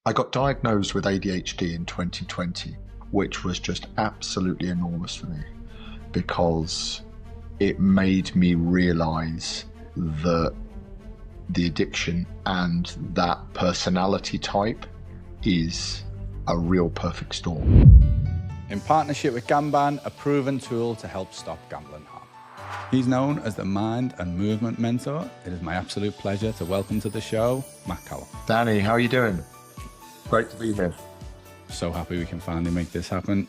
I got diagnosed with ADHD in 2020, which was just absolutely enormous for me because it made me realize that the addiction and that personality type is a real perfect storm. In partnership with Gamban, a proven tool to help stop gambling harm. He's known as the mind and movement mentor. It is my absolute pleasure to welcome to the show, Matt Cowell. Danny, how are you doing? Great to be here. So happy we can finally make this happen.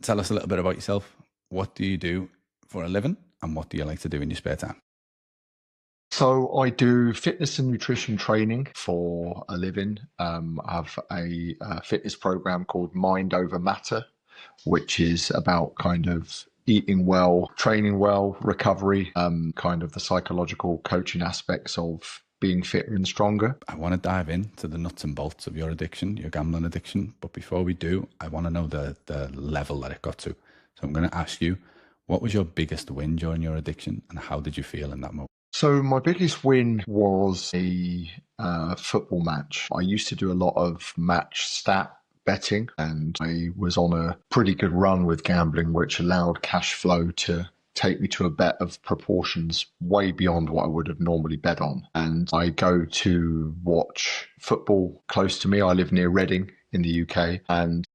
Tell us a little bit about yourself. What do you do for a living and what do you like to do in your spare time? So I do fitness and nutrition training for a living. I have a fitness program called Mind Over Matter, which is about kind of eating well, training well, recovery, kind of the psychological coaching aspects of being fitter and stronger. I want to dive into the nuts and bolts of your addiction, your gambling addiction. But before we do, I want to know the level that it got to. So I'm going to ask you, what was your biggest win during your addiction and how did you feel in that moment? So my biggest win was a football match. I used to do a lot of match stat betting and I was on a pretty good run with gambling, which allowed cash flow to take me to a bet of proportions way beyond what I would have normally bet on. And I go to watch football close to me. I live near Reading in the UK, and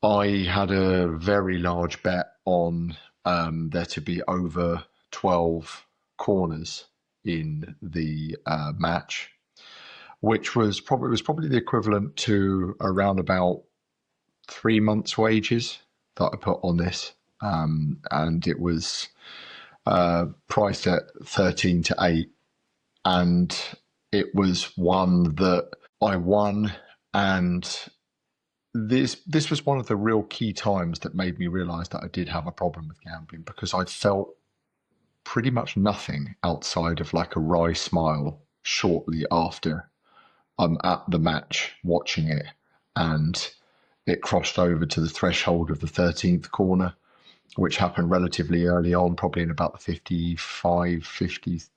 I had a very large bet on there to be over 12 corners in the match, which was probably the equivalent to around about 3 months' wages that I put on this. And it was priced at 13 to 8. And it was one that I won. And this was one of the real key times that made me realize that I did have a problem with gambling, because I felt pretty much nothing outside of like a wry smile shortly after I'm at the match watching it. And it crossed over to the threshold of the 13th corner, which happened relatively early on, probably in about the 58th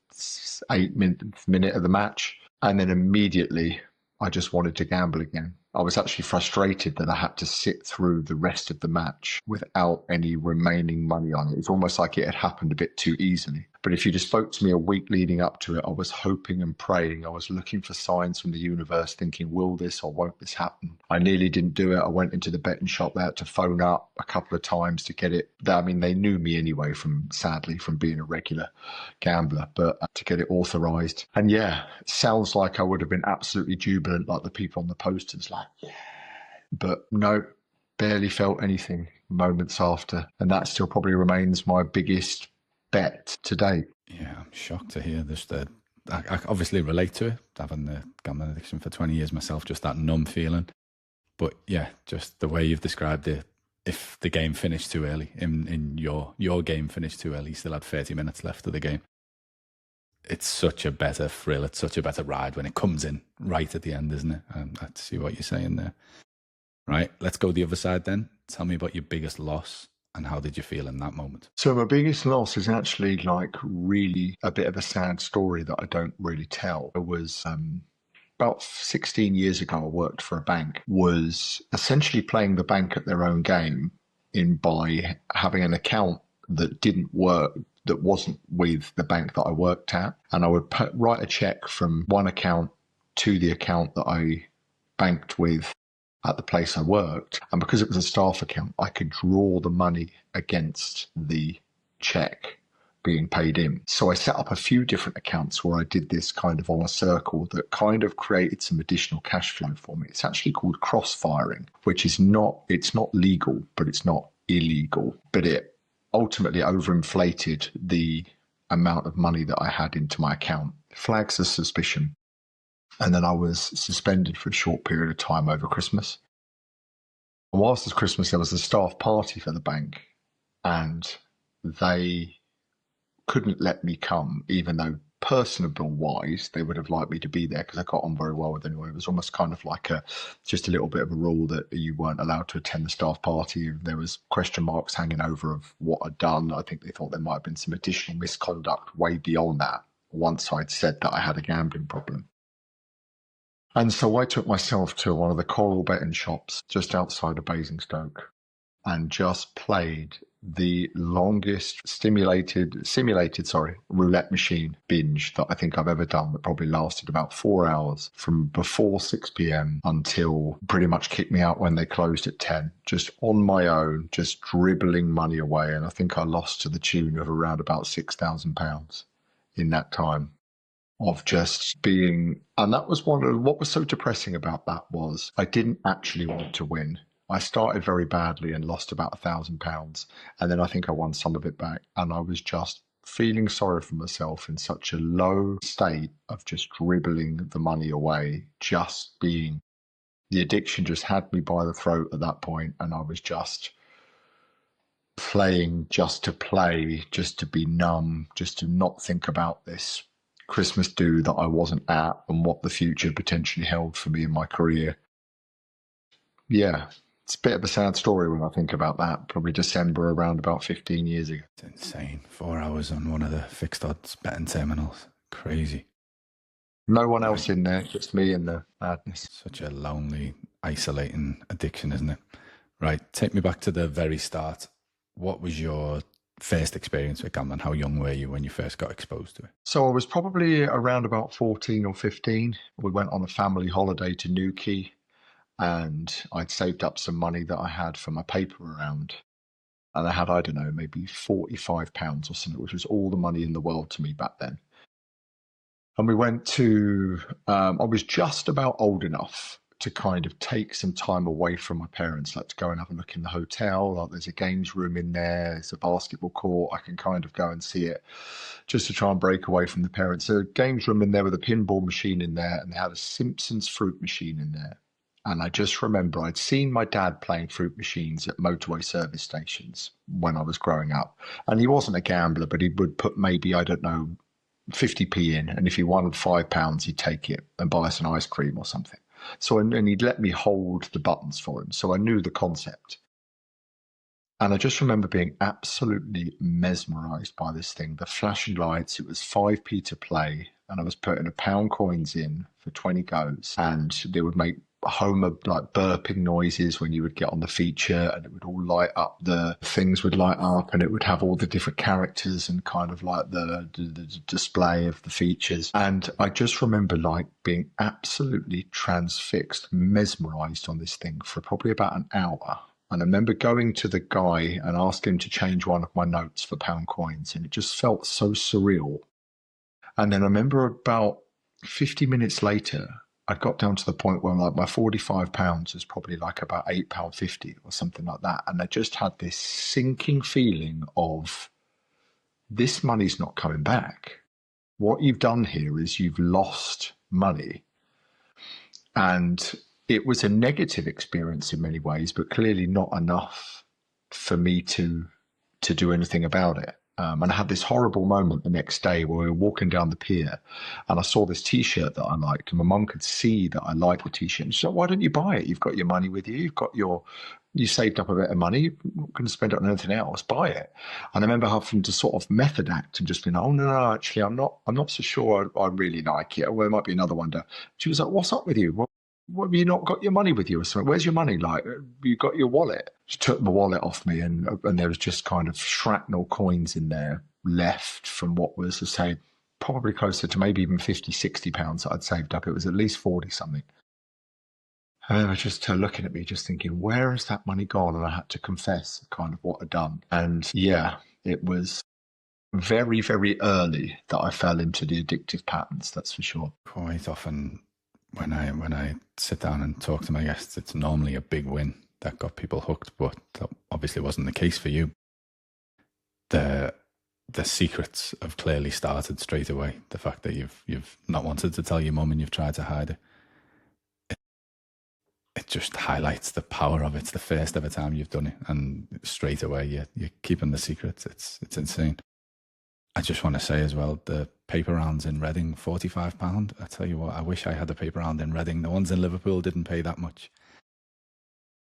minute of the match. And then immediately I just wanted to gamble again. I was actually frustrated that I had to sit through the rest of the match without any remaining money on it. It's almost like it had happened a bit too easily. But if you just spoke to me a week leading up to it, I was hoping and praying. I was looking for signs from the universe, thinking, will this or won't this happen? I nearly didn't do it. I went into the betting shop there to phone up a couple of times to get it. I mean, they knew me anyway, sadly, from being a regular gambler, but to get it authorized. And yeah, it sounds like I would have been absolutely jubilant, like the people on the posters, like, yeah. But no, barely felt anything moments after. And that still probably remains my biggest bet to date. Yeah, I'm shocked to hear this. I obviously relate to it, having the gambling addiction for 20 years myself, just that numb feeling. But yeah, just the way you've described it, if the game finished too early, in your game finished too early, you still had 30 minutes left of the game. It's such a better thrill, it's such a better ride when it comes in right at the end, isn't it? I see what you're saying there. Right, let's go the other side then. Tell me about your biggest loss and how did you feel in that moment? So my biggest loss is actually like really a bit of a sad story that I don't really tell. It was about 16 years ago, I worked for a bank, was essentially playing the bank at their own game by having an account that didn't work, that wasn't with the bank that I worked at. And I would write a check from one account to the account that I banked with at the place I worked. And because it was a staff account, I could draw the money against the check being paid in. So I set up a few different accounts where I did this kind of on a circle that kind of created some additional cash flow for me. It's actually called cross-firing, which is it's not legal, but it's not illegal. But it ultimately overinflated the amount of money that I had into my account. Flags of suspicion. And then I was suspended for a short period of time over Christmas. And whilst it was Christmas, there was a staff party for the bank, and they couldn't let me come, even though personable-wise, they would have liked me to be there because I got on very well with anyone. It was almost kind of like just a little bit of a rule that you weren't allowed to attend the staff party. There was question marks hanging over of what I'd done. I think they thought there might have been some additional misconduct way beyond that once I'd said that I had a gambling problem. And so I took myself to one of the Coral betting shops just outside of Basingstoke and just played the longest simulated roulette machine binge that I think I've ever done, that probably lasted about 4 hours from before 6 p.m. until pretty much kicked me out when they closed at 10, just on my own, just dribbling money away. And I think I lost to the tune of around about £6,000 in that time of just being. And that was what was so depressing about that was I didn't actually want to win. I started very badly and lost about £1,000, and then I think I won some of it back, and I was just feeling sorry for myself in such a low state of just dribbling the money away, just being. The addiction just had me by the throat at that point, and I was just playing just to play, just to be numb, just to not think about this Christmas do that I wasn't at and what the future potentially held for me in my career. Yeah, it's a bit of a sad story when I think about that. Probably December around about 15 years ago. It's insane. 4 hours on one of the fixed odds betting terminals. Crazy. No one else in there, just me and the madness. Such a lonely, isolating addiction, isn't it? Right, take me back to the very start. What was your first experience with gambling? How young were you when you first got exposed to it? So I was probably around about 14 or 15. We went on a family holiday to Newquay, and I'd saved up some money that I had for my paper round. And I had, I don't know, maybe £45 or something, which was all the money in the world to me back then. And we went to, I was just about old enough to kind of take some time away from my parents, like to go and have a look in the hotel. Like there's a games room in there, there's a basketball court. I can kind of go and see it just to try and break away from the parents. So a games room in there with a pinball machine in there, and they had a Simpsons fruit machine in there. And I just remember I'd seen my dad playing fruit machines at motorway service stations when I was growing up. And he wasn't a gambler, but he would put maybe, I don't know, 50p in. And if he won £5, he'd take it and buy us an ice cream or something. So, and he'd let me hold the buttons for him. So I knew the concept. And I just remember being absolutely mesmerized by this thing. The flashing lights, it was 5p to play. And I was putting £1 coins in for 20 goes. And they would make Homer like burping noises when you would get on the feature, and it would all light up, the things would light up, and it would have all the different characters and kind of like the display of the features. And I just remember like being absolutely transfixed, mesmerized on this thing for probably about an hour. And I remember going to the guy and asking him to change one of my notes for £1 coins, and it just felt so surreal. And then I remember about 50 minutes later, I got down to the point where like my £45 was probably like about £8.50 or something like that. And I just had this sinking feeling of this money's not coming back. What you've done here is you've lost money. And it was a negative experience in many ways, but clearly not enough for me to do anything about it. And I had this horrible moment the next day where we were walking down the pier, and I saw this T-shirt that I liked, and my mum could see that I liked the T-shirt. And she said, "Why don't you buy it? You've got your money with you. You saved up a bit of money. You're not going to spend it on anything else. Buy it." And I remember having to sort of method act and just being, "Oh no, actually, I'm not so sure I really like it. Or there might be another one." She was like, "What's up with you? What have you not got your money with you or something? Where's your money? Like, you got your wallet?" She took my wallet off me, and there was just kind of shrapnel coins in there left from what was, to say, probably closer to maybe even £50, £60 that I'd saved up. It was at least 40 something. And they were just looking at me, just thinking, where has that money gone? And I had to confess kind of what I'd done. And yeah, it was very, very early that I fell into the addictive patterns, that's for sure. Quite often when I sit down and talk to my guests, it's normally a big win that got people hooked, but that obviously wasn't the case for you. The secrets have clearly started straight away. The fact that you've not wanted to tell your mum and you've tried to hide it. It just highlights the power of it. It's the first ever time you've done it, and straight away you're keeping the secrets. It's insane. I just want to say as well, the paper rounds in Reading, £45. I tell you what, I wish I had a paper round in Reading. The ones in Liverpool didn't pay that much.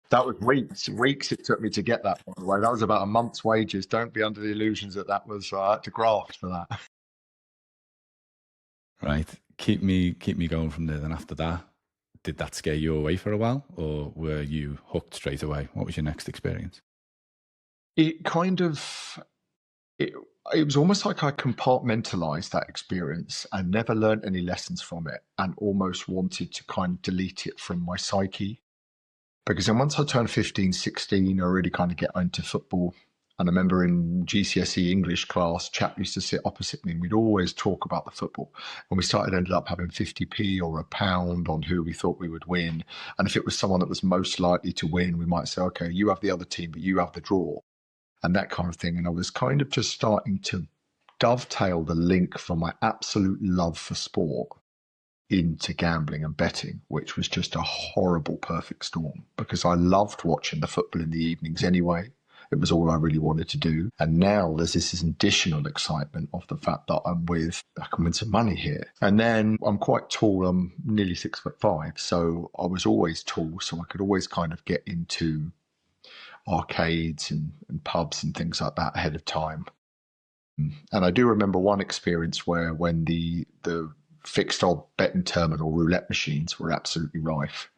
That was weeks it took me to get that, by the way. That was about a month's wages. Don't be under the illusions that was to graft for that. Right. Keep me going from there. Then after that, did that scare you away for a while, or were you hooked straight away? What was your next experience? It kind of, it, it was almost like I compartmentalized that experience and never learned any lessons from it, and almost wanted to kind of delete it from my psyche. Because then once I turned 15, 16, I really kind of get into football. And I remember in GCSE English class, chap used to sit opposite me and we'd always talk about the football. And we ended up having 50p or a pound on who we thought we would win. And if it was someone that was most likely to win, we might say, okay, you have the other team, but you have the draw, and that kind of thing. And I was kind of just starting to dovetail the link from my absolute love for sport into gambling and betting, which was just a horrible perfect storm, because I loved watching the football in the evenings anyway. It was all I really wanted to do. And now there's this additional excitement of the fact that I can win some money here. And then I'm quite tall. I'm nearly 6'5". So I was always tall. So I could always kind of get into arcades and pubs and things like that ahead of time. And I do remember one experience where when the fixed odd betting terminal roulette machines were absolutely rife.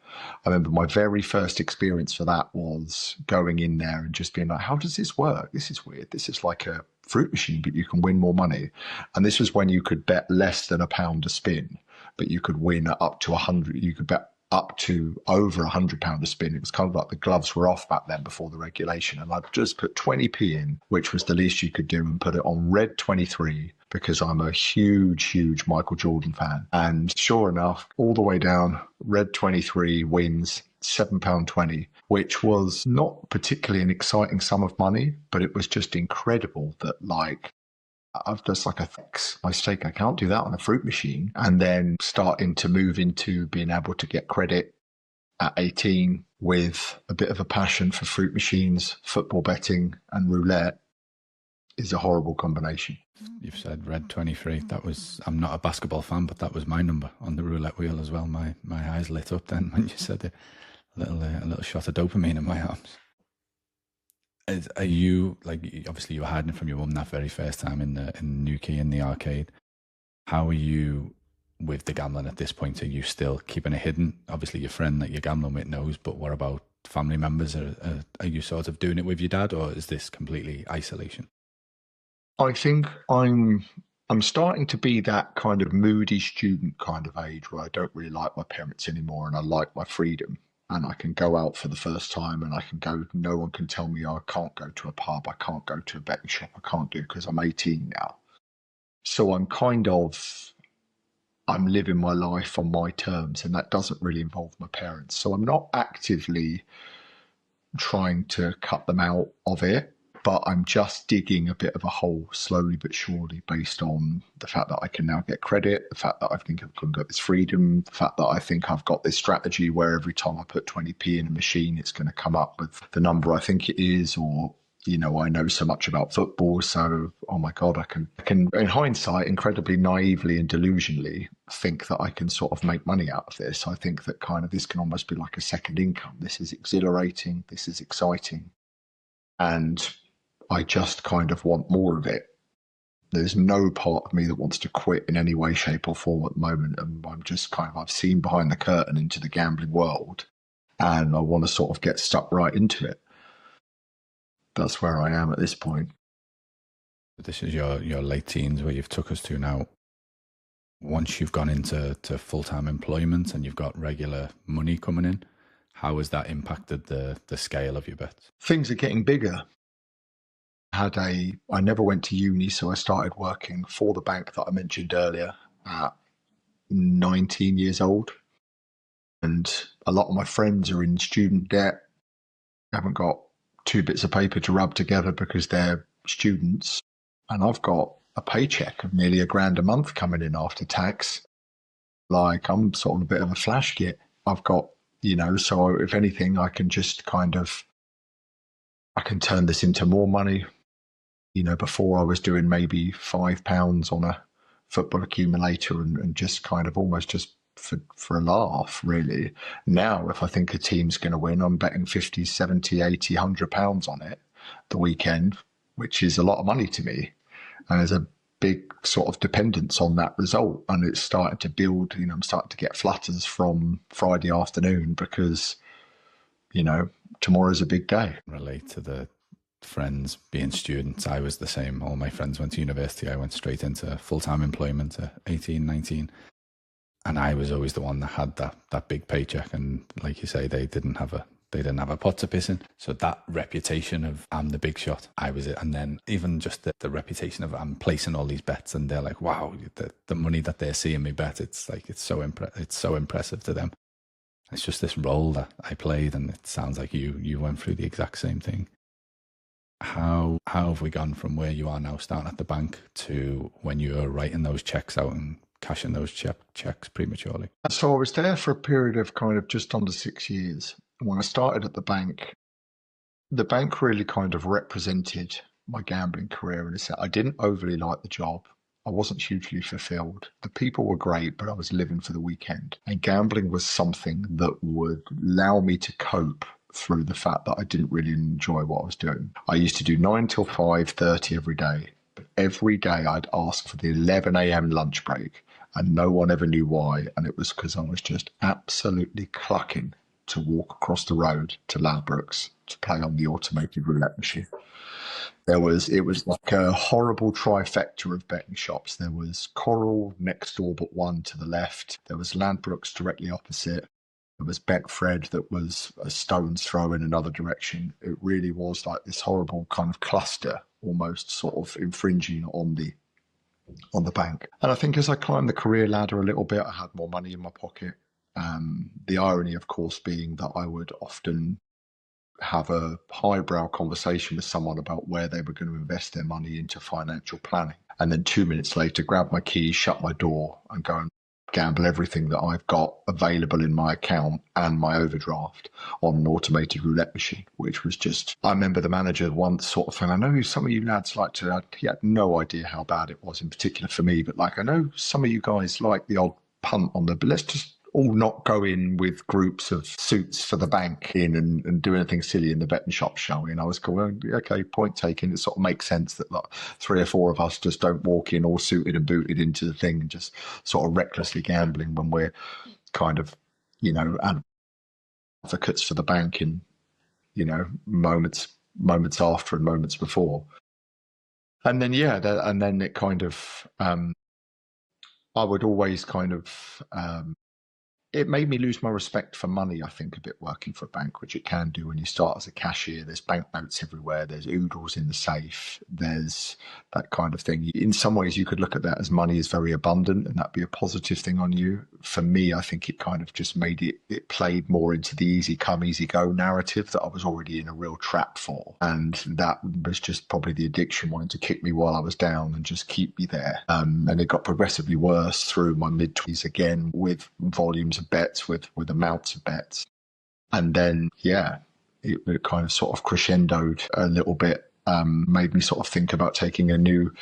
I remember my very first experience for that was going in there and just being like, how does this work? This is weird. This is like a fruit machine, but you can win more money. And this was when you could bet less than £1 a spin, but you could win up to 100. You could bet up to over £100 a spin. It was kind of like the gloves were off back then before the regulation. And I'd just put 20p in, which was the least you could do, and put it on red 23 because I'm a huge Michael Jordan fan. And sure enough, all the way down, red 23 wins £7.20, which was not particularly an exciting sum of money, but it was just incredible that I've just like my stake. I can't do that on a fruit machine. And then starting to move into being able to get credit at 18 with a bit of a passion for fruit machines, football betting and roulette is a horrible combination. You've said red 23. I'm not a basketball fan, but that was my number on the roulette wheel as well. My eyes lit up then when you said it. A little shot of dopamine in my arms. Are you, obviously you were hiding from your mum that very first time in Newquay in the arcade. How are you with the gambling at this point? Are you still keeping it hidden? Obviously your friend that you're gambling with knows, but what about family members? Are you sort of doing it with your dad, or is this completely isolation? I think I'm starting to be that kind of moody student kind of age where I don't really like my parents anymore and I like my freedom. And I can go out for the first time and I can go, no one can tell me I can't go to a pub, I can't go to a betting shop, I can't do because I'm 18 now. So I'm living my life on my terms, and that doesn't really involve my parents. So I'm not actively trying to cut them out of it, but I'm just digging a bit of a hole slowly but surely based on the fact that I can now get credit, the fact that I think I've got this freedom, the fact that I think I've got this strategy where every time I put 20p in a machine, it's going to come up with the number I think it is, or, I know so much about football. So, oh my God, I can, in hindsight, incredibly naively and delusionally think that I can sort of make money out of this. I think that kind of this can almost be like a second income. This is exhilarating. This is exciting. And I just kind of want more of it. There's no part of me that wants to quit in any way, shape or form at the moment. And I'm just I've seen behind the curtain into the gambling world and I want to sort of get stuck right into it. That's where I am at this point. This is your late teens where you've took us to now. Once you've gone into full-time employment and you've got regular money coming in, how has that impacted the scale of your bets? Things are getting bigger. I never went to uni, so I started working for the bank that I mentioned earlier at 19 years old. And a lot of my friends are in student debt, haven't got two bits of paper to rub together because they're students. And I've got a paycheck of nearly £1,000 a month coming in after tax. I'm sort of a bit of a flash git. I've got, so if anything, I can just I can turn this into more money. Before I was doing maybe £5 on a football accumulator and just kind of almost just for a laugh, really. Now, if I think a team's going to win, I'm betting 50, 70, 80, £100 on it the weekend, which is a lot of money to me. And there's a big sort of dependence on that result, and it's starting to build. I'm starting to get flutters from Friday afternoon because tomorrow's a big day. Relate to the friends being students. I was the same. All my friends went to university. I went straight into full-time employment at 18, 19. And I was always the one that had that big paycheck. And like you say, they didn't have a pot to piss in. So that reputation of I'm the big shot, I was it. And then even just the reputation of I'm placing all these bets, and they're like, wow, the money that they're seeing me bet, it's so impressive to them. It's just this role that I played, and it sounds like you went through the exact same thing. How have we gone from where you are now, starting at the bank, to when you were writing those checks out and cashing those checks prematurely? So I was there for a period of kind of just under 6 years. When I started at the bank really kind of represented my gambling career in a sense. I didn't overly like the job. I wasn't hugely fulfilled. The people were great, but I was living for the weekend. And gambling was something that would allow me to cope through the fact that I didn't really enjoy what I was doing. I used to do 9 till 5:30 every day. But every day I'd ask for the 11 a.m. lunch break, and no one ever knew why. And it was because I was just absolutely clucking to walk across the road to Ladbrokes to play on the automated roulette machine. It was like a horrible trifecta of betting shops. There was Coral next door but one to the left. There was Ladbrokes directly opposite. There was Betfred that was a stone's throw in another direction. It really was like this horrible kind of cluster, almost sort of infringing on the bank. And I think as I climbed the career ladder a little bit, I had more money in my pocket. The irony, of course, being that I would often have a highbrow conversation with someone about where they were going to invest their money into financial planning. And then 2 minutes later, grab my keys, shut my door, and go and gamble everything that I've got available in my account and my overdraft on an automated roulette machine, which was just, I remember the manager once sort of saying, I know some of you lads like to, he had no idea how bad it was in particular for me, but like, I know some of you guys like the odd punt on the, but let's just all not go in with groups of suits for the bank in and do anything silly in the betting shop, shall we? And I was going, okay, point taken. It sort of makes sense that like 3 or 4 of us just don't walk in all suited and booted into the thing and just sort of recklessly gambling when we're kind of, advocates for the bank in, moments after and moments before. And then, and then it kind of, I would always kind of, it made me lose my respect for money, I think, a bit working for a bank, which it can do when you start as a cashier. There's banknotes everywhere. There's oodles in the safe. There's that kind of thing. In some ways, you could look at that as money is very abundant and that'd be a positive thing on you. For me, I think it kind of just made it played more into the easy come, easy go narrative that I was already in a real trap for. And that was just probably the addiction wanting to kick me while I was down and just keep me there. And it got progressively worse through my mid-20s again with volumes of bets, with amounts of bets. And then, it kind of sort of crescendoed a little bit, made me sort of think about taking a new,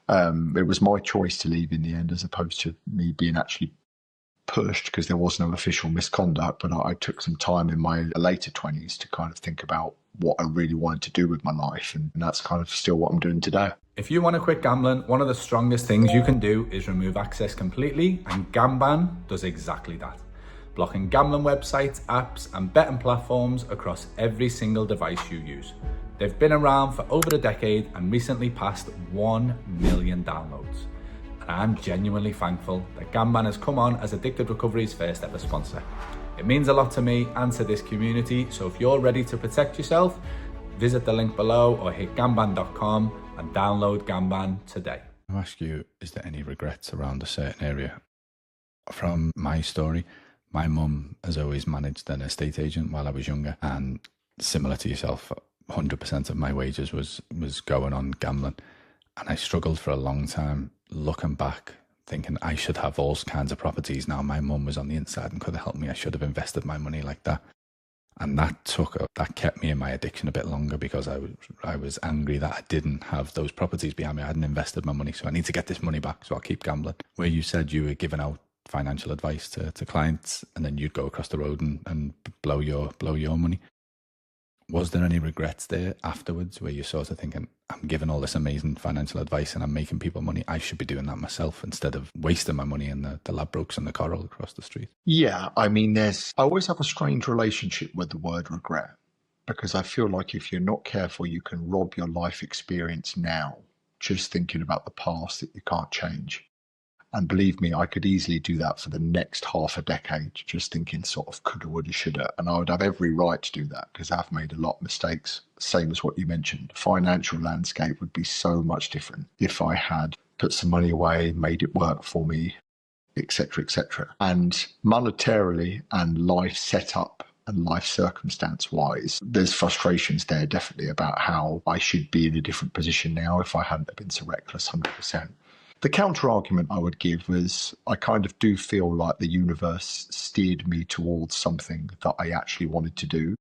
it was my choice to leave in the end as opposed to me being actually pushed because there was no official misconduct. But I took some time in my later 20s to kind of think about what I really wanted to do with my life. And that's kind of still what I'm doing today. If you want to quit gambling, one of the strongest things you can do is remove access completely, and Gamban does exactly that. Blocking gambling websites, apps, and betting platforms across every single device you use. They've been around for over a decade and recently passed 1 million downloads. And I'm genuinely thankful that Gamban has come on as Addicted Recovery's first ever sponsor. It means a lot to me and to this community, so if you're ready to protect yourself, visit the link below or hit gamban.com and download Gamban today. I'll ask you, is there any regrets around a certain area? From my story, my mum has always managed an estate agent while I was younger, and similar to yourself, 100% of my wages was going on gambling. And I struggled for a long time looking back, thinking I should have all kinds of properties now. My mum was on the inside and could have helped me. I should have invested my money like that. And that kept me in my addiction a bit longer because I was angry that I didn't have those properties behind me. I hadn't invested my money, so I need to get this money back, so I'll keep gambling. Where you said you were giving out financial advice to clients and then you'd go across the road and blow your money. Was there any regrets there afterwards where you're sort of thinking, I'm giving all this amazing financial advice and I'm making people money, I should be doing that myself instead of wasting my money in the Ladbrokes and the Coral across the street? Yeah, I mean, I always have a strange relationship with the word regret, because I feel like if you're not careful, you can rob your life experience now just thinking about the past that you can't change. And believe me, I could easily do that for the next half a decade, just thinking sort of coulda, woulda, shoulda. And I would have every right to do that because I've made a lot of mistakes. Same as what you mentioned. The financial landscape would be so much different if I had put some money away, made it work for me, etc., etc. And monetarily and life setup and life circumstance wise, there's frustrations there definitely about how I should be in a different position now if I hadn't been so reckless, 100%. The counter argument I would give was I kind of do feel like the universe steered me towards something that I actually wanted to do.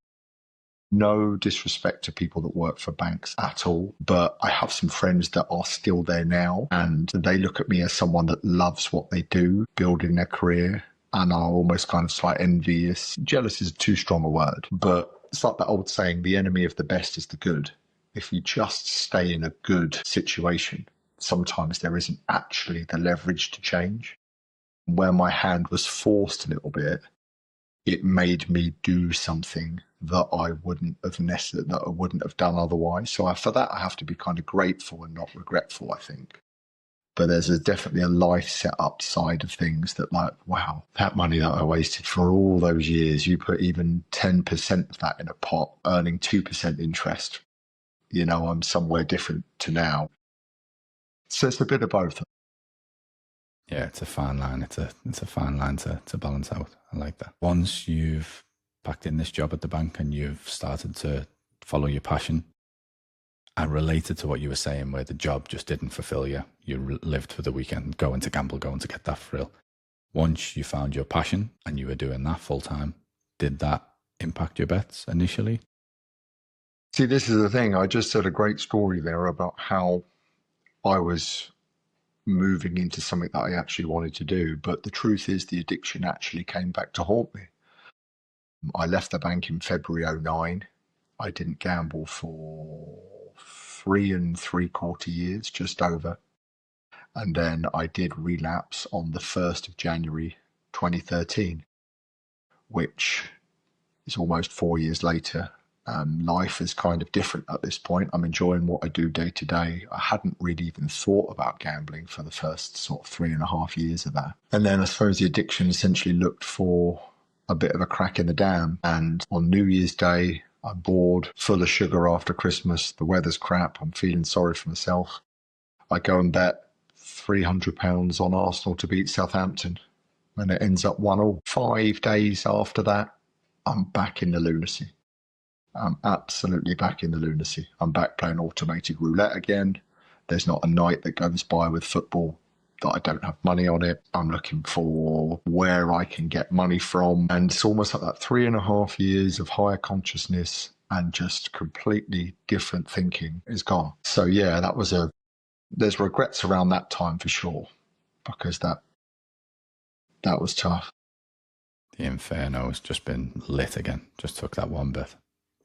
No disrespect to people that work for banks at all, but I have some friends that are still there now and they look at me as someone that loves what they do, building their career, and are almost kind of slight envious. Jealous is too strong a word, but it's like that old saying, the enemy of the best is the good. If you just stay in a good situation, sometimes there isn't actually the leverage to change. Where my hand was forced a little bit, it made me do something that I wouldn't have done otherwise. So for that, I have to be kind of grateful and not regretful, I think. But there's definitely a life set up side of things that, like, wow, that money that I wasted for all those years, you put even 10% of that in a pot, earning 2% interest. You know, I'm somewhere different to now. So it's a bit of both. Yeah, it's a fine line. It's a fine line to balance out. I like that. Once you've packed in this job at the bank and you've started to follow your passion, I related to what you were saying where the job just didn't fulfill you. You lived for the weekend, going to gamble, going to get that thrill. Once you found your passion and you were doing that full time, did that impact your bets initially? See, this is the thing. I just said a great story there about how I was moving into something that I actually wanted to do. But the truth is the addiction actually came back to haunt me. I left the bank in February 2009. I didn't gamble for 3.75 years, just over. And then I did relapse on the 1st of January 2013, which is almost 4 years later. Life is kind of different at this point. I'm enjoying what I do day to day. I hadn't really even thought about gambling for the first sort of 3.5 years of that. And then I suppose the addiction essentially looked for a bit of a crack in the dam. And on New Year's Day, I'm bored, full of sugar after Christmas. The weather's crap. I'm feeling sorry for myself. I go and bet £300 on Arsenal to beat Southampton. And it ends up 1-1. 5 days after that, I'm back in the lunacy. I'm absolutely back in the lunacy. I'm back playing automated roulette again. There's not a night that goes by with football that I don't have money on it. I'm looking for where I can get money from. And it's almost like that 3.5 years of higher consciousness and just completely different thinking is gone. So yeah, there's regrets around that time for sure, because that was tough. The inferno has just been lit again. Just took that one bit.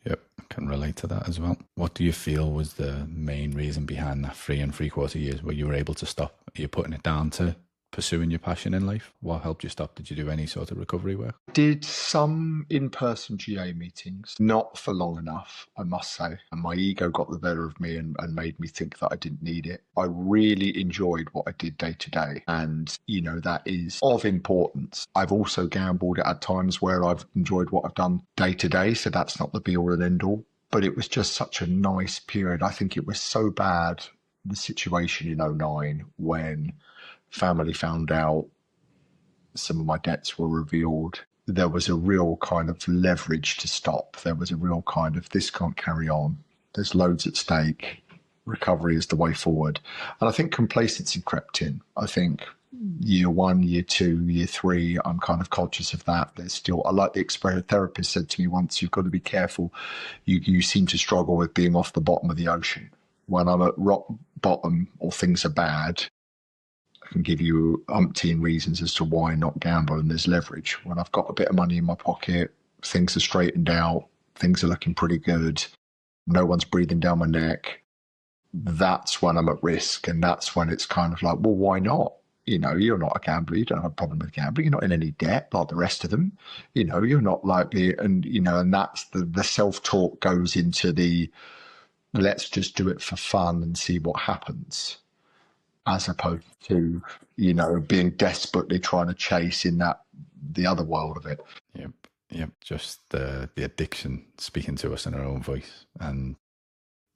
Yep, I can relate to that as well. What do you feel was the main reason behind that 3.75 years where you were able to stop? Are you putting it down to pursuing your passion in life? What helped you stop? Did you do any sort of recovery work? Did some in-person GA meetings, not for long enough, I must say. And my ego got the better of me and made me think that I didn't need it. I really enjoyed what I did day to day. And, you know, that is of importance. I've also gambled at times where I've enjoyed what I've done day to day. So that's not the be all and end all. But it was just such a nice period. I think it was so bad, the situation in 2009, when family found out, some of my debts were revealed. There was a real kind of leverage to stop. There was a real kind of, this can't carry on. There's loads at stake. Recovery is the way forward. And I think complacency crept in. I think year 1, year 2, year 3, I'm kind of conscious of that. There's still, I like the expression, a therapist said to me once, you've got to be careful. You seem to struggle with being off the bottom of the ocean. When I'm at rock bottom or things are bad, I can give you umpteen reasons as to why not gamble, and there's leverage. When I've got a bit of money in my pocket, things are straightened out, things are looking pretty good, no one's breathing down my neck, that's when I'm at risk. And that's when it's kind of like, well, why not? You're not a gambler. You don't have a problem with gambling. You're not in any debt like the rest of them. You're not likely. And that's the self-talk goes into the, let's just do it for fun and see what happens, as opposed to, being desperately trying to chase in the other world of it. Yep. Just the addiction speaking to us in our own voice. And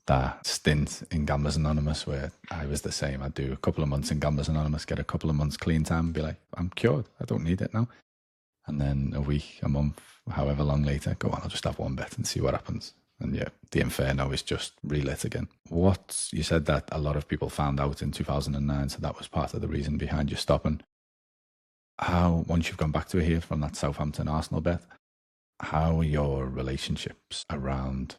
that stint in Gamblers Anonymous where I was the same. I'd do a couple of months in Gamblers Anonymous, get a couple of months clean time and be like, I'm cured. I don't need it now. And then a week, a month, however long later, go on, I'll just have one bet and see what happens. And yeah, the inferno is just relit again. You said that a lot of people found out in 2009, so that was part of the reason behind you stopping. How, once you've gone back to it here from that Southampton Arsenal bet, how are your relationships around?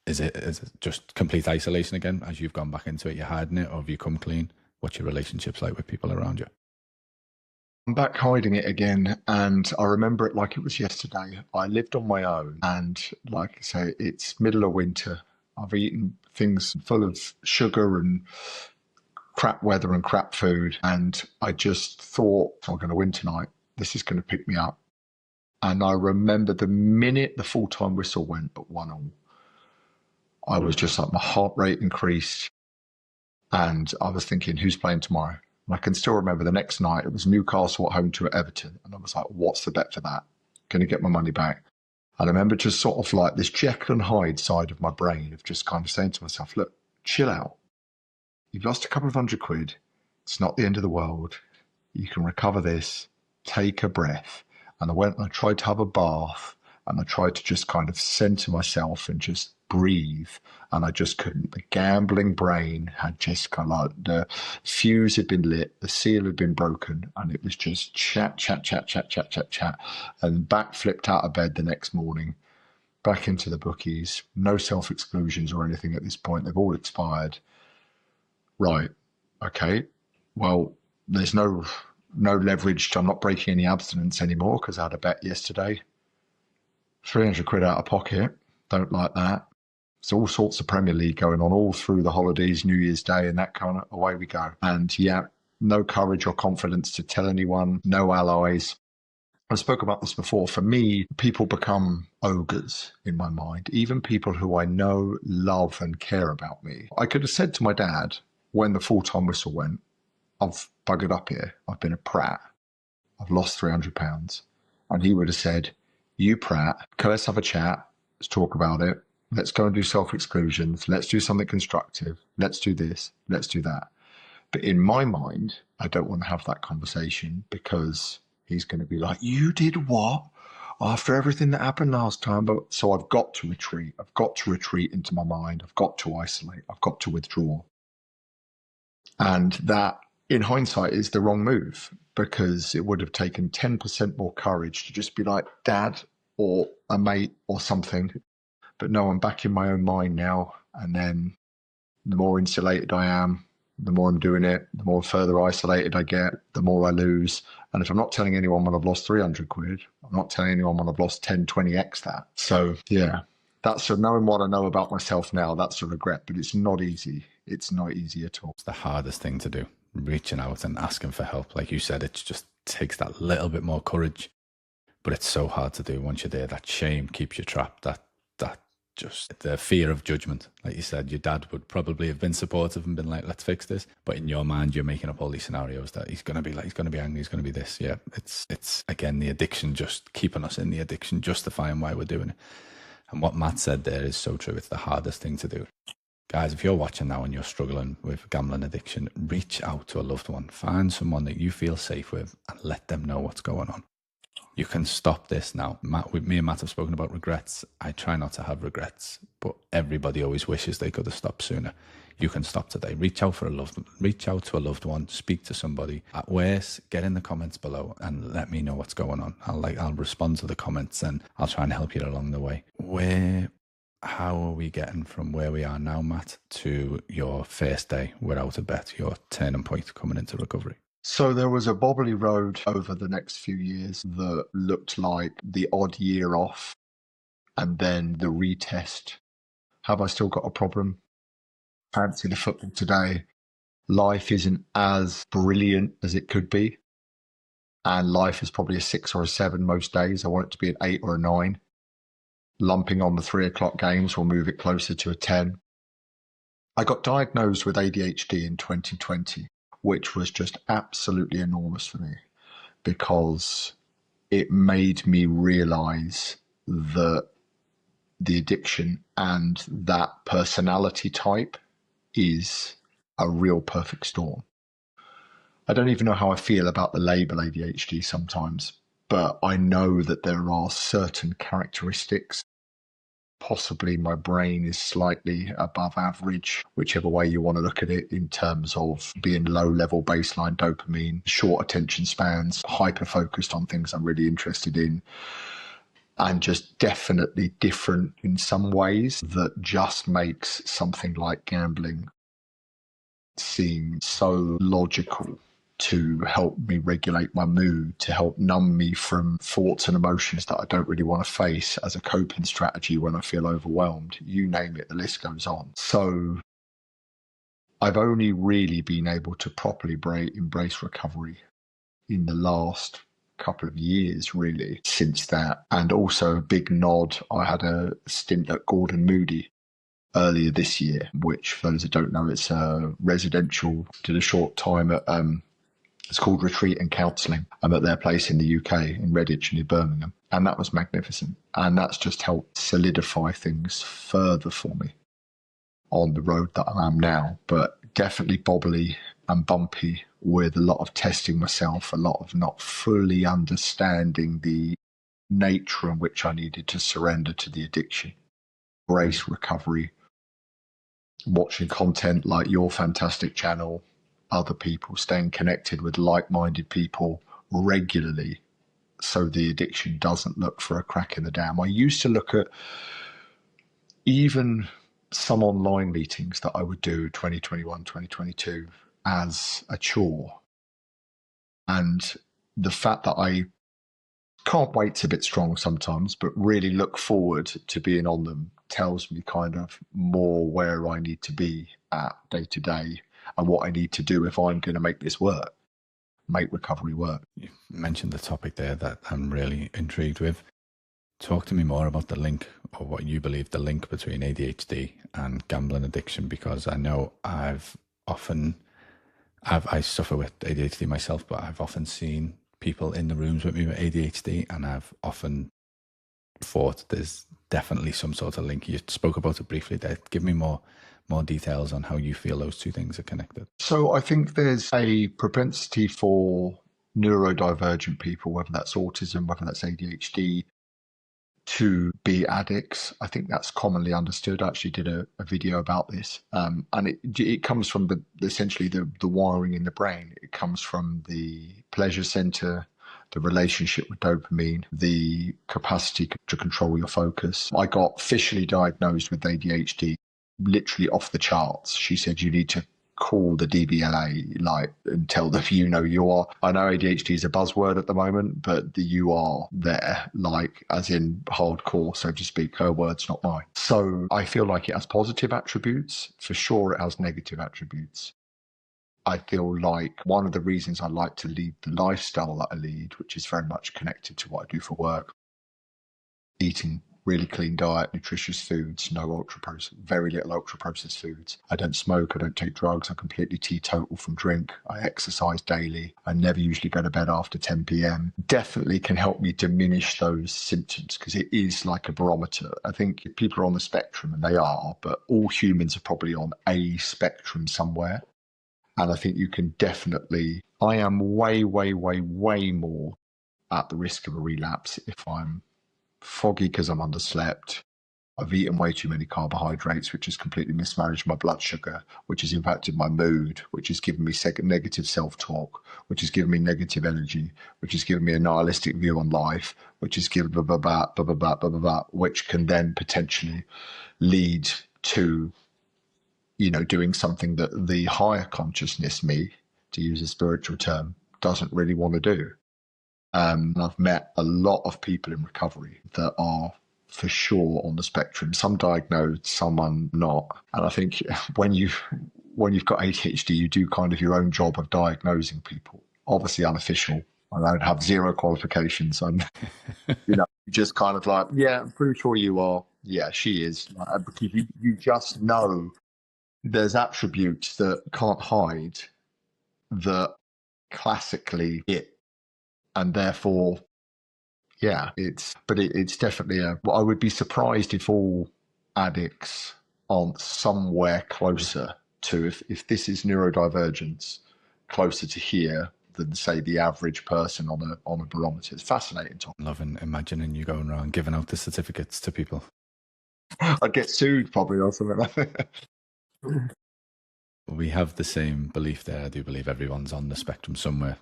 Is it just complete isolation again as you've gone back into it? You're hiding it, or have you come clean? What's your relationships like with people around you? I'm back hiding it again, and I remember it like it was yesterday. I lived on my own, and like I say, it's middle of winter. I've eaten things full of sugar and crap weather and crap food, and I just thought, I'm going to win tonight. This is going to pick me up. And I remember the minute the full-time whistle went at 1-1, I was just like, my heart rate increased, and I was thinking, who's playing tomorrow? And I can still remember the next night, it was Newcastle at home to Everton. And I was like, what's the bet for that? Going to get my money back? And I remember just sort of like this Jekyll and Hyde side of my brain of just kind of saying to myself, look, chill out. You've lost a couple of £100. It's not the end of the world. You can recover this. Take a breath. And I went and I tried to have a bath, and I tried to just kind of center myself and just breathe, and I just couldn't. The gambling brain had just kind of like, the fuse had been lit, the seal had been broken, and it was just chat, and back flipped out of bed the next morning, back into the bookies. No self-exclusions or anything at this point. They've all expired. Right. Okay. Well, there's no leverage. I'm not breaking any abstinence anymore because I had a bet yesterday. £300 out of pocket. Don't like that. There's all sorts of Premier League going on all through the holidays, New Year's Day, and that kind of, away we go. And yeah, no courage or confidence to tell anyone, no allies. I spoke about this before. For me, people become ogres in my mind, even people who I know, love, and care about me. I could have said to my dad when the full-time whistle went, I've buggered up here. I've been a prat. I've lost £300. And he would have said, you prat, let's have a chat. Let's talk about it. Let's go and do self-exclusions. Let's do something constructive. Let's do this. Let's do that. But in my mind, I don't want to have that conversation because he's going to be like, you did what? After everything that happened last time. But so I've got to retreat. I've got to retreat into my mind. I've got to isolate. I've got to withdraw. And that, in hindsight, is the wrong move, because it would have taken 10% more courage to just be like, Dad or a mate or something. But no, I'm back in my own mind now. And then the more insulated I am, the more I'm doing it, the more further isolated I get, the more I lose. And if I'm not telling anyone when I've lost £300, I'm not telling anyone when I've lost 10, 20x that. So yeah, that's knowing what I know about myself now, that's a regret, but it's not easy. It's not easy at all. It's the hardest thing to do, reaching out and asking for help. Like you said, it just takes that little bit more courage, but it's so hard to do once you're there. That shame keeps you trapped, that just the fear of judgment. Like you said, your dad would probably have been supportive and been like, let's fix this. But in your mind, you're making up all these scenarios that he's going to be like, he's going to be angry, he's going to be this. Yeah, it's again, the addiction just keeping us in the addiction, justifying why we're doing it. And what Matt said there is so true. It's the hardest thing to do. Guys, if you're watching now and you're struggling with gambling addiction, reach out to a loved one. Find someone that you feel safe with and let them know what's going on. You can stop this now. Me and Matt have spoken about regrets. I try not to have regrets, but everybody always wishes they could have stopped sooner. You can stop today. Reach out to a loved one. Speak to somebody. At worst, get in the comments below and let me know what's going on. I'll respond to the comments and I'll try and help you along the way. How are we getting from where we are now, Matt, to your first day without a bet, your turning point coming into recovery? So there was a bobbly road over the next few years that looked like the odd year off. and then the retest. Have I still got a problem? Fancy the football today. Life isn't as brilliant as it could be. And life is probably a 6 or a 7 most days. I want it to be an 8 or a 9. Lumping on the 3 o'clock games will move it closer to a 10. I got diagnosed with ADHD in 2020, which was just absolutely enormous for me because it made me realize that the addiction and that personality type is a real perfect storm. I don't even know how I feel about the label ADHD sometimes, but I know that there are certain characteristics. Possibly my brain is slightly above average, whichever way you want to look at it, in terms of being low level baseline dopamine, short attention spans, hyper focused on things I'm really interested in, and just definitely different in some ways that just makes something like gambling seem so logical to help me regulate my mood, to help numb me from thoughts and emotions that I don't really want to face as a coping strategy when I feel overwhelmed. You name it, the list goes on. So I've only really been able to properly embrace recovery in the last couple of years, really, since that. And also a big nod, I had a stint at Gordon Moody earlier this year, which, for those that don't know, it's a residential, did a short time at it's called Retreat and Counselling. I'm at their place in the UK, in Redditch near Birmingham. And that was magnificent. And that's just helped solidify things further for me on the road that I am now. But definitely bobbly and bumpy with a lot of testing myself, a lot of not fully understanding the nature in which I needed to surrender to the addiction. Embrace recovery, watching content like your fantastic channel, other people, staying connected with like-minded people regularly so the addiction doesn't look for a crack in the dam. I used to look at even some online meetings that I would do 2021, 2022 as a chore. And the fact that I can't wait's a bit strong sometimes, but really look forward to being on them tells me kind of more where I need to be at day to day and what I need to do if I'm going to make this work, make recovery work. You mentioned the topic there that I'm really intrigued with. Talk to me more about the link, or what you believe the link between ADHD and gambling addiction, because I know I suffer with ADHD myself, but I've often seen people in the rooms with me with ADHD, and I've often thought there's definitely some sort of link. You spoke about it briefly there. Give me more details on how you feel those two things are connected. So I think there's a propensity for neurodivergent people, whether that's autism, whether that's ADHD, to be addicts. I think that's commonly understood. I actually did a video about this, and it comes from essentially the wiring in the brain. It comes from the pleasure center, the relationship with dopamine, the capacity to control your focus. I got officially diagnosed with ADHD literally off the charts. She said, you need to call the DBLA and tell them you are. I know ADHD is a buzzword at the moment, but you are there, as in hardcore, so to speak. Her words, not mine. So I feel like it has positive attributes. For sure it has negative attributes. I feel like one of the reasons I like to lead the lifestyle that I lead, which is very much connected to what I do for work, eating really clean diet, nutritious foods, very little ultra processed foods. I don't smoke, I don't take drugs, I'm completely teetotal from drink. I exercise daily. I never usually go to bed after 10 p.m. Definitely can help me diminish those symptoms because it is like a barometer. I think if people are on the spectrum, and they are, but all humans are probably on a spectrum somewhere. And I think you can definitely, I am way, way, way, way more at the risk of a relapse if I'm foggy because I'm underslept. I've eaten way too many carbohydrates, which has completely mismanaged my blood sugar, which has impacted my mood, which has given me negative self-talk, which has given me negative energy, which has given me a nihilistic view on life, which has given which can then potentially lead to, doing something that the higher consciousness me, to use a spiritual term, doesn't really want to do. And I've met a lot of people in recovery that are for sure on the spectrum. Some diagnosed, some not. And I think when you've got ADHD, you do kind of your own job of diagnosing people. Obviously unofficial. I don't have zero qualifications. I'm, just kind of like, yeah, I'm pretty sure you are. Yeah, she is. Because you just know there's attributes that can't hide that classically it, and therefore, yeah, it's definitely I would be surprised if all addicts aren't somewhere closer to, if this is neurodivergence, closer to here than say the average person on a barometer. It's fascinating, Tom. Loving imagining you going around giving out the certificates to people. I'd get sued probably or something like that. We have the same belief there. I do believe everyone's on the spectrum somewhere.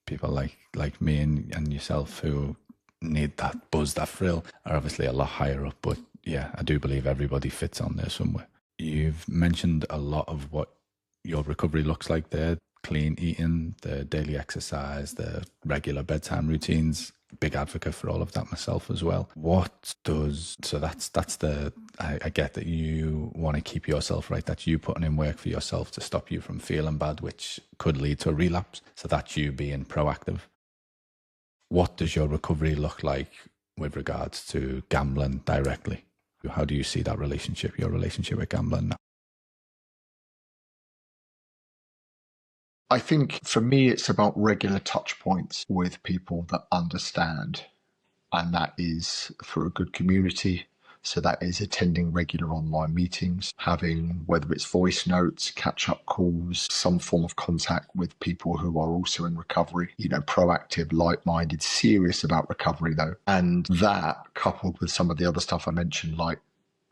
People like me and yourself who need that buzz, that thrill, are obviously a lot higher up. But yeah, I do believe everybody fits on there somewhere. You've mentioned a lot of what your recovery looks like there. Clean eating, the daily exercise, the regular bedtime routines. Big advocate for all of that myself as well. I get that you want to keep yourself right. That's you putting in work for yourself to stop you from feeling bad, which could lead to a relapse. So that's you being proactive. What does your recovery look like with regards to gambling directly? How do you see that relationship, your relationship with gambling now? I think for me, it's about regular touch points with people that understand. And that is through a good community. So that is attending regular online meetings, having, whether it's voice notes, catch-up calls, some form of contact with people who are also in recovery, proactive, like-minded, serious about recovery though. And that coupled with some of the other stuff I mentioned, like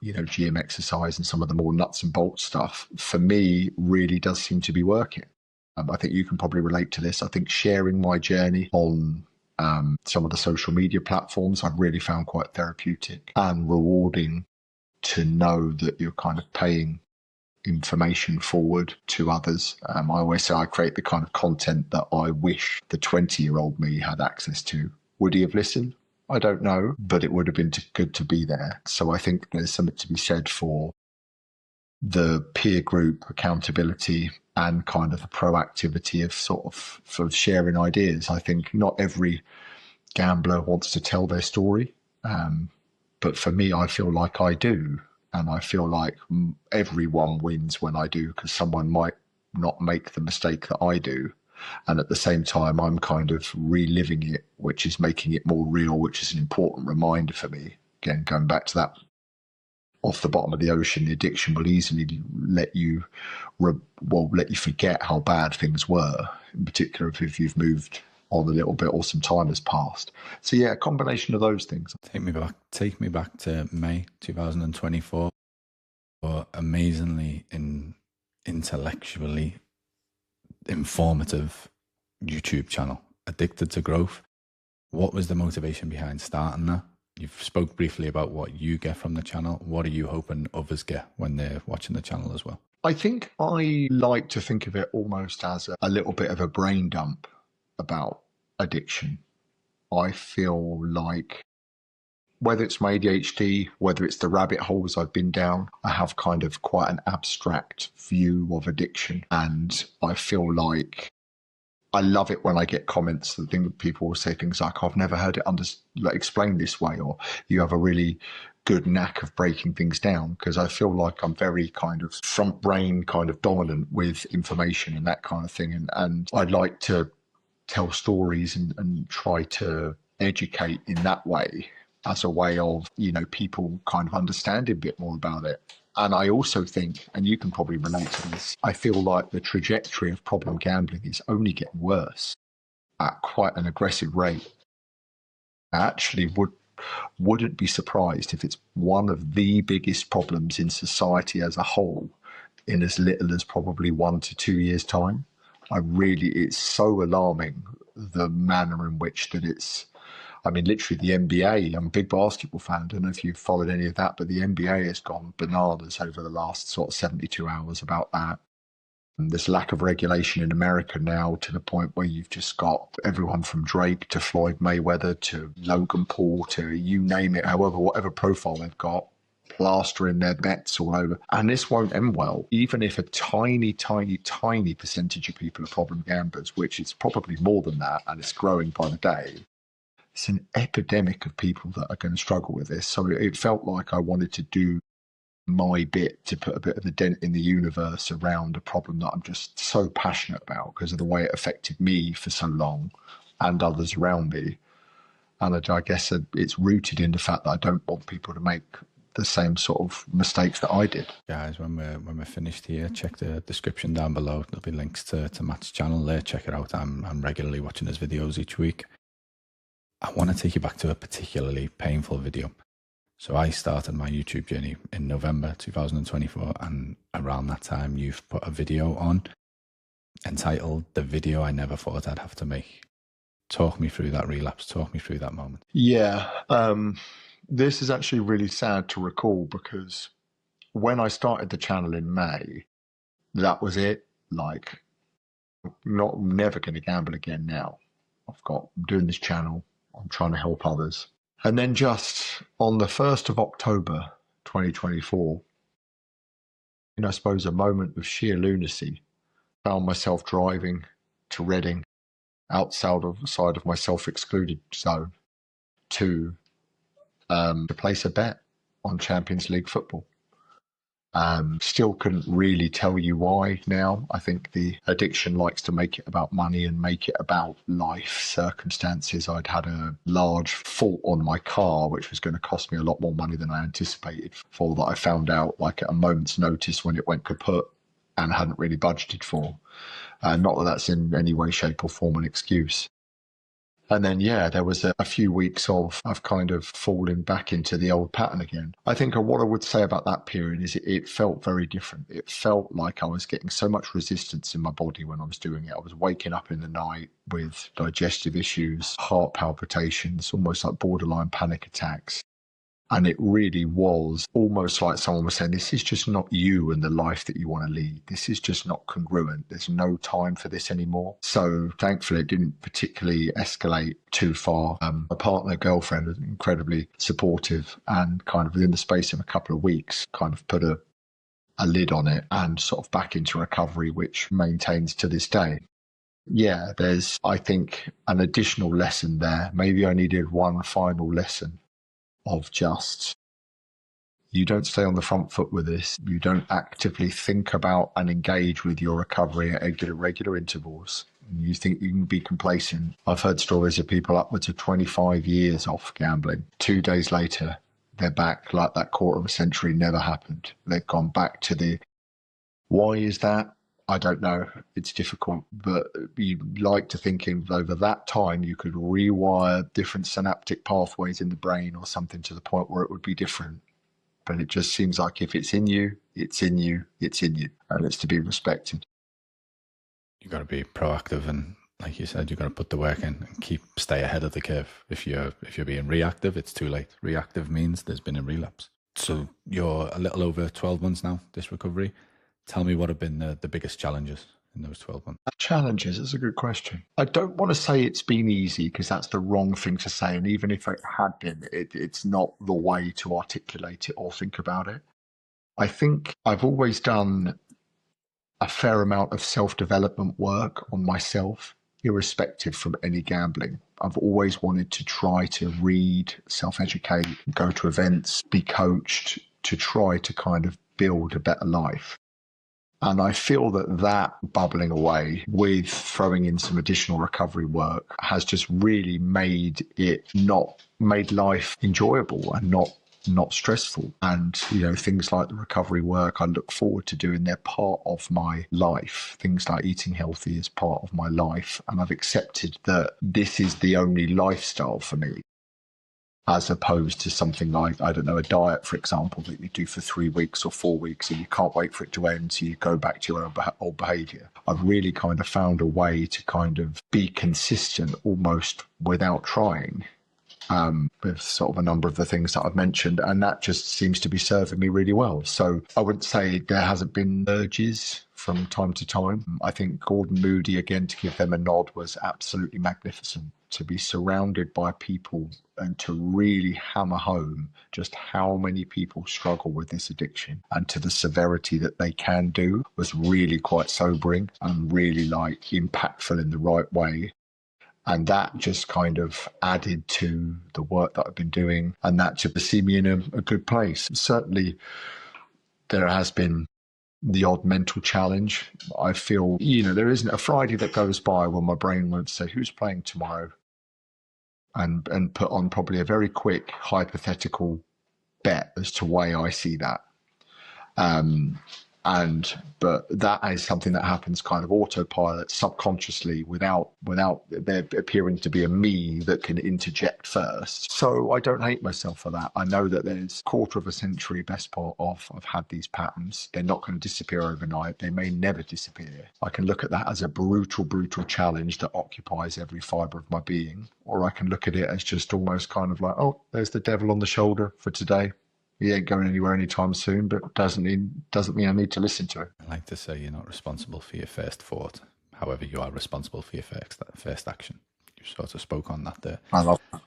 GM exercise and some of the more nuts and bolts stuff, for me really does seem to be working. I think you can probably relate to this. I think sharing my journey on some of the social media platforms I've really found quite therapeutic and rewarding, to know that you're kind of paying information forward to others. I always say I create the kind of content that I wish the 20-year-old me had access to. Would he have listened? I don't know, but it would have been good to be there. So I think there's something to be said for the peer group accountability and kind of the proactivity of sort of sharing ideas. I think not every gambler wants to tell their story, but for me, I feel like I do, and I feel like everyone wins when I do, because someone might not make the mistake that I do, and at the same time I'm kind of reliving it, which is making it more real, which is an important reminder for me. Again, going back to that, off the bottom of the ocean, the addiction will easily let you forget how bad things were, in particular if you've moved on a little bit or some time has passed. So yeah, a combination of those things. Take me back to May 2024, or amazingly intellectually informative YouTube channel, Addicted to Growth. What was the motivation behind starting that? You've spoke briefly about what you get from the channel. What are you hoping others get when they're watching the channel as well? I think I like to think of it almost as a little bit of a brain dump about addiction. I feel like whether it's my ADHD, whether it's the rabbit holes I've been down, I have kind of quite an abstract view of addiction. And I feel like I love it when I get comments that people will say things like, I've never heard it explained this way, or you have a really good knack of breaking things down, because I feel like I'm very kind of front brain kind of dominant with information and that kind of thing. And I'd like to tell stories and try to educate in that way, as a way of, people kind of understanding a bit more about it. And I also think, and you can probably relate to this, I feel like the trajectory of problem gambling is only getting worse at quite an aggressive rate. I actually wouldn't be surprised if it's one of the biggest problems in society as a whole in as little as probably 1 to 2 years' time. It's so alarming, the manner in which that it's, literally the NBA, I'm a big basketball fan. I don't know if you've followed any of that, but the NBA has gone bananas over the last sort of 72 hours about that. There's lack of regulation in America now to the point where you've just got everyone from Drake to Floyd Mayweather to Logan Paul to you name it, however, whatever profile they've got, plastering their bets all over. And this won't end well. Even if a tiny, tiny, tiny percentage of people are problem gamblers, which is probably more than that, and it's growing by the day, it's an epidemic of people that are going to struggle with this. So it felt like I wanted to do my bit to put a bit of a dent in the universe around a problem that I'm just so passionate about because of the way it affected me for so long and others around me. And I guess it's rooted in the fact that I don't want people to make the same sort of mistakes that I did. Guys, when we're finished here, check the description down below. There'll be links to Matt's channel there. Check it out. I'm regularly watching his videos each week. I want to take you back to a particularly painful video. So I started my YouTube journey in November 2024, and around that time you've put a video on entitled "The Video I Never Thought I'd Have to Make." Talk me through that relapse. Talk me through that moment. Yeah, this is actually really sad to recall because when I started the channel in May, that was it. Like, never going to gamble again now. I'm doing this channel. I'm trying to help others. And then just on the 1st of October, 2024, I suppose a moment of sheer lunacy, found myself driving to Reading, outside of my self-excluded zone, to place a bet on Champions League football. Still couldn't really tell you why now. I think the addiction likes to make it about money and make it about life circumstances. I'd had a large fault on my car, which was going to cost me a lot more money than I anticipated for, that I found out like at a moment's notice when it went kaput and hadn't really budgeted for. Not that that's in any way, shape or form an excuse. And then, there was a few weeks of kind of falling back into the old pattern again. I think what I would say about that period is it felt very different. It felt like I was getting so much resistance in my body when I was doing it. I was waking up in the night with digestive issues, heart palpitations, almost like borderline panic attacks. And it really was almost like someone was saying, this is just not you and the life that you want to lead. This is just not congruent. There's no time for this anymore. So thankfully, it didn't particularly escalate too far. My partner, girlfriend, was incredibly supportive and kind of within the space of a couple of weeks, kind of put a lid on it and sort of back into recovery, which maintains to this day. Yeah, there's, I think, an additional lesson there. Maybe I needed one final lesson of just, you don't stay on the front foot with this. You don't actively think about and engage with your recovery at regular intervals. You think you can be complacent. I've heard stories of people upwards of 25 years off gambling. 2 days later, they're back like that quarter of a century never happened. They've gone back to why is that? I don't know. It's difficult, but you'd like to think over that time you could rewire different synaptic pathways in the brain or something to the point where it would be different. But it just seems like if it's in you, it's in you, it's in you, and it's to be respected. You've got to be proactive, and like you said, you've got to put the work in and stay ahead of the curve. If you're being reactive, it's too late. Reactive means there's been a relapse. So you're a little over 12 months now, this recovery. Tell me what have been the biggest challenges in those 12 months. Challenges is a good question. I don't want to say it's been easy because that's the wrong thing to say. And even if it had been, it's not the way to articulate it or think about it. I think I've always done a fair amount of self-development work on myself, irrespective from any gambling. I've always wanted to try to read, self-educate, go to events, be coached to try to kind of build a better life. And I feel that bubbling away with throwing in some additional recovery work has just really made life enjoyable and not stressful. And, things like the recovery work I look forward to doing, they're part of my life. Things like eating healthy is part of my life. And I've accepted that this is the only lifestyle for me, as opposed to something like, I don't know, a diet, for example, that you do for 3 weeks or 4 weeks and you can't wait for it to end so you go back to your old behaviour. I've really kind of found a way to kind of be consistent almost without trying. with sort of a number of the things that I've mentioned, and that just seems to be serving me really well. So I wouldn't say there hasn't been urges from time to time. I think Gordon Moody, again, to give them a nod, was absolutely magnificent. To be surrounded by people and to really hammer home just how many people struggle with this addiction and to the severity that they can do was really quite sobering and really like impactful in the right way. And that just kind of added to the work that I've been doing and that to see me in a good place. Certainly, there has been the odd mental challenge. I feel, there isn't a Friday that goes by when my brain won't say, who's playing tomorrow? And put on probably a very quick hypothetical bet as to why I see that. But that is something that happens kind of autopilot, subconsciously, without there appearing to be a me that can interject first. So I don't hate myself for that. I know that there's a quarter of a century, best part of, I've had these patterns. They're not going to disappear overnight. They may never disappear. I can look at that as a brutal challenge that occupies every fibre of my being, or I can look at it as just almost kind of like, oh, there's the devil on the shoulder for today. He ain't going anywhere anytime soon, but doesn't mean I need to listen to it. I like to say you're not responsible for your first thought. However, you are responsible for your first action. You sort of spoke on that there. I love that.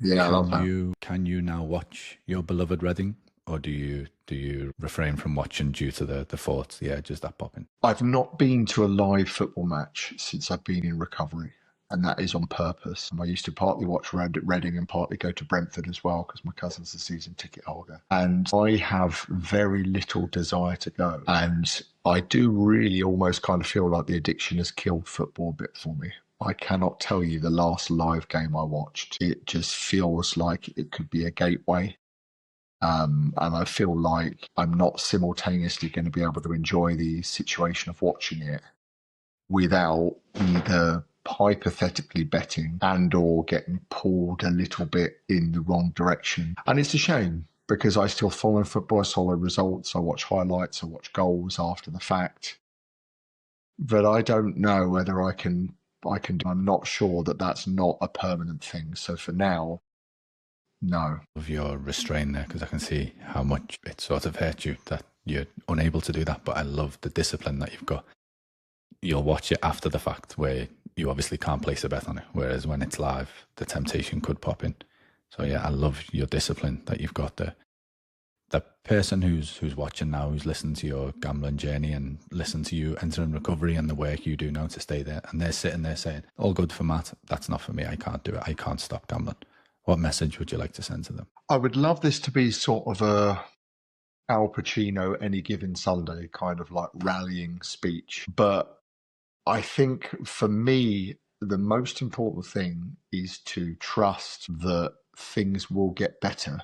Yeah, I love that. Can you now watch your beloved Reading, or do you refrain from watching due to the thoughts, the urges that pop in? I've not been to a live football match since I've been in recovery. And that is on purpose. I used to partly watch Reading and partly go to Brentford as well because my cousin's a season ticket holder. And I have very little desire to go. And I do really almost kind of feel like the addiction has killed football a bit for me. I cannot tell you the last live game I watched. It just feels like it could be a gateway. And I feel like I'm not simultaneously going to be able to enjoy the situation of watching it without either hypothetically betting and or getting pulled a little bit in the wrong direction. And it's a shame because I still follow football, I follow results, I watch highlights, I watch goals after the fact. But I don't know whether I can, I'm not sure that that's not a permanent thing. So for now, no. Of your restraint there, because I can see how much it sort of hurt you that you're unable to do that. But I love the discipline that you've got. You'll watch it after the fact where you obviously can't place a bet on it. Whereas when it's live, the temptation could pop in. So yeah, I love your discipline that you've got there. The person who's watching now, who's listened to your gambling journey and listened to you entering recovery and the work you do now to stay there, and they're sitting there saying, all good for Matt, that's not for me, I can't do it, I can't stop gambling. What message would you like to send to them? I would love this to be sort of a Al Pacino Any Given Sunday kind of like rallying speech. But I think for me, the most important thing is to trust that things will get better,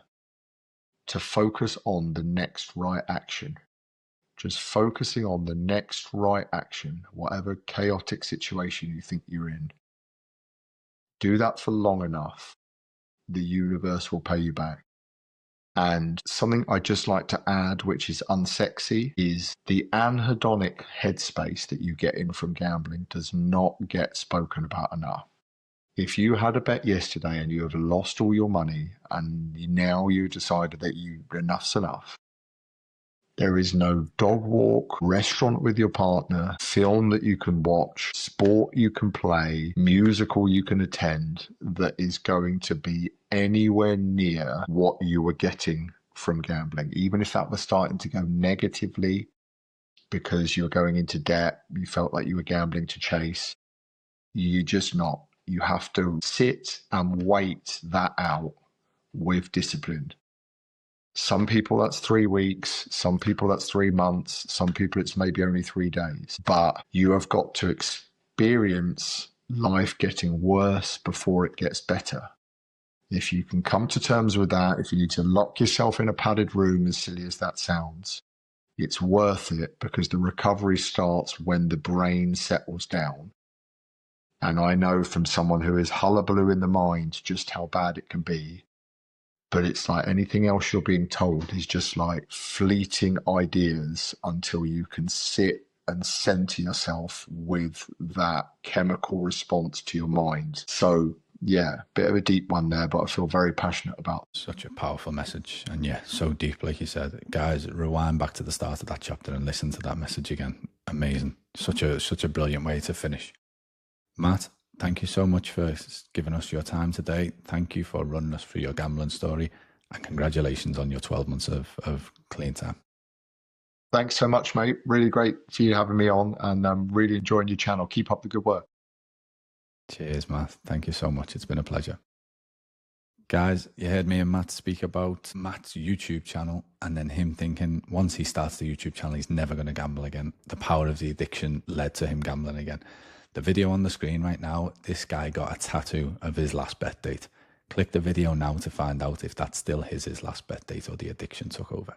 to focus on the next right action. Just focusing on the next right action, whatever chaotic situation you think you're in. Do that for long enough, the universe will pay you back. And something I just like to add, which is unsexy, is the anhedonic headspace that you get in from gambling does not get spoken about enough. If you had a bet yesterday and you have lost all your money and now you decided that enough's enough, there is no dog walk, restaurant with your partner, film that you can watch, sport you can play, musical you can attend that is going to be anywhere near what you were getting from gambling. Even if that was starting to go negatively because you were going into debt, you felt like you were gambling to chase, you're just not. You have to sit and wait that out with discipline. Some people that's 3 weeks, some people that's 3 months, some people it's maybe only 3 days. But you have got to experience life getting worse before it gets better. If you can come to terms with that, if you need to lock yourself in a padded room, as silly as that sounds, it's worth it because the recovery starts when the brain settles down. And I know from someone who is hullabaloo in the mind just how bad it can be. But it's like anything else you're being told is just like fleeting ideas until you can sit and center yourself with that chemical response to your mind. So Yeah, bit of a deep one there, but I feel very passionate about. Such a powerful message. And yeah, so deep, like you said. Guys, rewind back to the start of that chapter and listen to that message again. Amazing. Such a brilliant way to finish. Matt, thank you so much for giving us your time today. Thank you for running us through your gambling story, and congratulations on your 12 months of clean time. Thanks so much, mate. Really great for you having me on, and I'm really enjoying your channel. Keep up the good work. Cheers, Matt. Thank you so much. It's been a pleasure. Guys, you heard me and Matt speak about Matt's YouTube channel, and then him thinking once he starts the YouTube channel, he's never going to gamble again. The power of the addiction led to him gambling again. The video on the screen right now, this guy got a tattoo of his last bet date. Click the video now to find out if that's still his last bet date or the addiction took over.